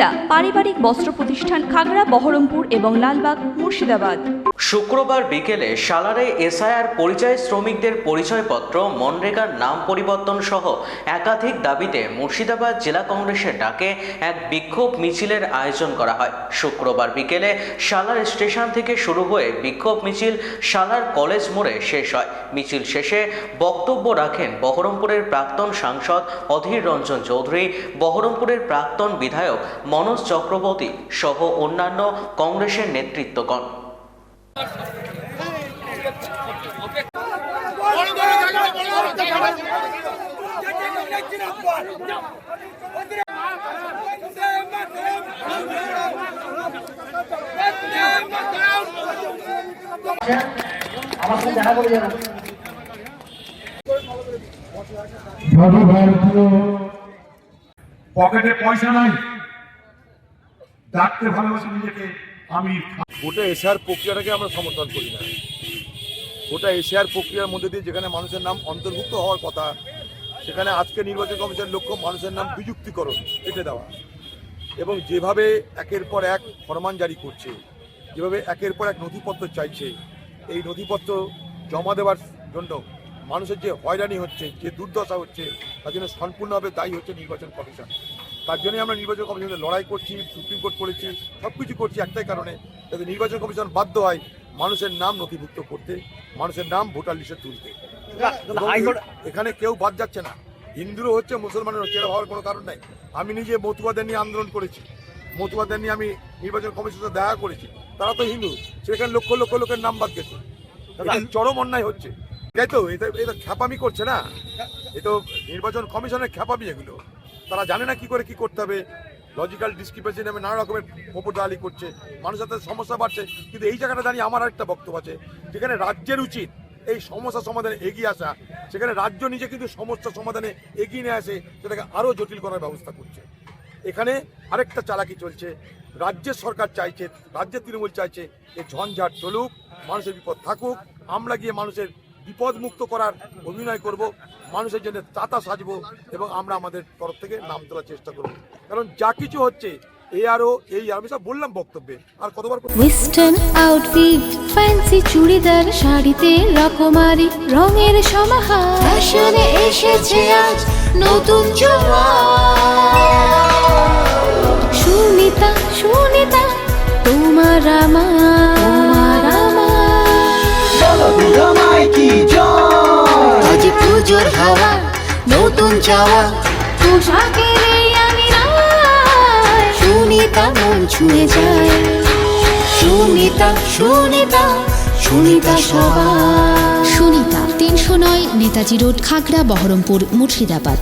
সুনিতা পারিবারিক বস্ত্র প্রতিষ্ঠান, খাগড়া, বহরমপুর এবং লালবাগ, মুর্শিদাবাদ। শুক্রবার বিকেলে সালারে এসআইআর পরিযায়ী শ্রমিকদের পরিচয়পত্র, মনরেগার নাম পরিবর্তন সহ একাধিক দাবিতে মুর্শিদাবাদ জেলা কংগ্রেসের ডাকে এক বিক্ষোভ মিছিলের আয়োজন করা হয়। শুক্রবার বিকেলে সালার স্টেশন থেকে শুরু হয়ে বিক্ষোভ মিছিল সালার কলেজ মোড়ে শেষ হয়। মিছিল শেষে বক্তব্য রাখেন বহরমপুরের প্রাক্তন সাংসদ অধীর রঞ্জন চৌধুরী, বহরমপুরের প্রাক্তন বিধায়ক মনোজ চক্রবর্তী সহ অন্যান্য কংগ্রেসের নেতৃত্বগণ। পকেটে পয়সা নাই, ডাকতে ভালোবাসি নিজেকে আমি। গোটা এশিয়ার প্রক্রিয়াটাকে আমরা সমর্থন করি না। গোটা এশিয়ার প্রক্রিয়ার মধ্যে দিয়ে যেখানে মানুষের নাম অন্তর্ভুক্ত হওয়ার কথা, সেখানে আজকে নির্বাচন কমিশনের লক্ষ্য মানুষের নাম বিযুক্তিকরণ, কেটে দেওয়া। এবং যেভাবে একের পর এক ফরমান জারি করছে, যেভাবে একের পর এক নথিপত্র চাইছে, এই নথিপত্র জমা দেওয়ার জন্য মানুষের যে হয়রানি হচ্ছে, যে দুর্দশা হচ্ছে, তার জন্য সম্পূর্ণভাবে দায়ী হচ্ছে নির্বাচন কমিশন। তার জন্যই আমরা নির্বাচন কমিশনের লড়াই করছি, সুপ্রিম কোর্ট করেছি, সব কিছু করছি একটাই কারণে, যাতে নির্বাচন কমিশন বাধ্য হয় মানুষের নাম নথিভুক্ত করতে, মানুষের নাম ভোটার লিস্টে তুলতে। এখানে কেউ বাদ যাচ্ছে না, হিন্দুরও হচ্ছে, মুসলমানের হচ্ছে, এটা হওয়ার কোনো কারণ নাই। আমি নিজে মতুয়াদের নিয়ে আন্দোলন করেছি, মতুয়াদের নিয়ে আমি নির্বাচন কমিশনের সাথে দেখা করেছি। তারা তো হিন্দু, সেখানে লক্ষ লক্ষ লোকের নাম বাদ গেছে। চরম অন্যায় হচ্ছে, তাই তো এটা খ্যাপামি করছে না, এ তো নির্বাচন কমিশনের খ্যাপামি। এগুলো তারা জানে না কি করে কি করতে হবে, লজিক্যাল ডিসক্রিপেন্সি নামে নানা রকমের মোপরদালি করছে, মানুষের সাথে সমস্যা বাড়ছে। কিন্তু এই জায়গাটা দাঁড়িয়ে আমার একটা বক্তব্য আছে, যেখানে রাজ্যের উচিত এই সমস্যা সমাধানে এগিয়ে আসা, সেখানে রাজ্য নিজে কিন্তু সমস্যা সমাধানে এগিয়ে নিয়ে আসে, সেটাকে আরও জটিল করার ব্যবস্থা করছে। এখানে আরেকটা চালাকি চলছে, রাজ্যের সরকার চাইছে, রাজ্যের তৃণমূল চাইছে এই ঝঞ্ঝাট চলুক, মানুষের বিপদ থাকুক, আমরা গিয়ে মানুষের বিপদ মুক্ত করার অভিনয় করব, মানুষের জন্য তাতা সাজবো এবং আমরা আমাদের তরফ থেকে নাম তোলার চেষ্টা করব। কারণ যা কিছু হচ্ছে আমি সব বললাম বক্তব্যে, আর কতবার ওয়েস্টার্ন আউটফিট, ফ্যান্সি চুড়িদার, শাড়িতে রকমারি রঙের সমাহার, ফ্যাশনে এসেছে আজ নতুন সুনিতা, সুনিতা তোমার আমার, আজ পুজোর হাওয়া, নতুন চাওয়া, পোশাকের আমি সুনিতা মন ছুঁয়ে যায়। সুনিতা, সুনিতা, সুনিতা সবার। সুনিতা 309 নেতাজি রোড, খাগড়া, বহরমপুর, মুর্শিদাবাদ।